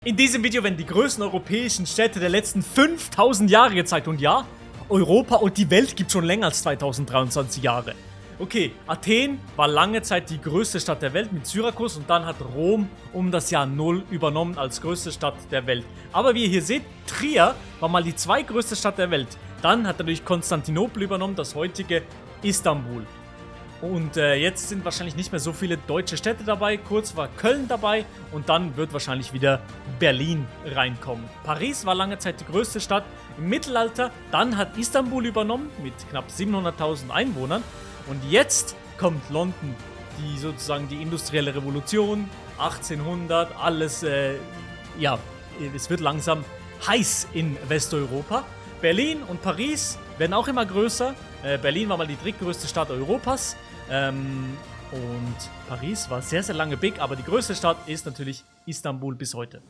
In diesem Video werden die größten europäischen Städte der letzten 5000 Jahre gezeigt. Und ja, Europa und die Welt gibt schon länger als 2023 Jahre. Okay, Athen war lange Zeit die größte Stadt der Welt mit Syrakus und dann hat Rom um das Jahr 0 übernommen als größte Stadt der Welt. Aber wie ihr hier seht, Trier war mal die zweitgrößte Stadt der Welt. Dann hat natürlich Konstantinopel übernommen, das heutige Istanbul. Und jetzt sind wahrscheinlich nicht mehr so viele deutsche Städte dabei. Kurz war Köln dabei und dann wird wahrscheinlich wieder Berlin reinkommen. Paris war lange Zeit die größte Stadt im Mittelalter. Dann hat Istanbul übernommen mit knapp 700.000 Einwohnern. Und jetzt kommt London, die sozusagen die industrielle Revolution, 1800, alles, ja, es wird langsam heiß in Westeuropa. Berlin und Paris werden auch immer größer. Berlin war mal die drittgrößte Stadt Europas. Und Paris war sehr, sehr lange big, aber die größte Stadt ist natürlich Istanbul bis heute.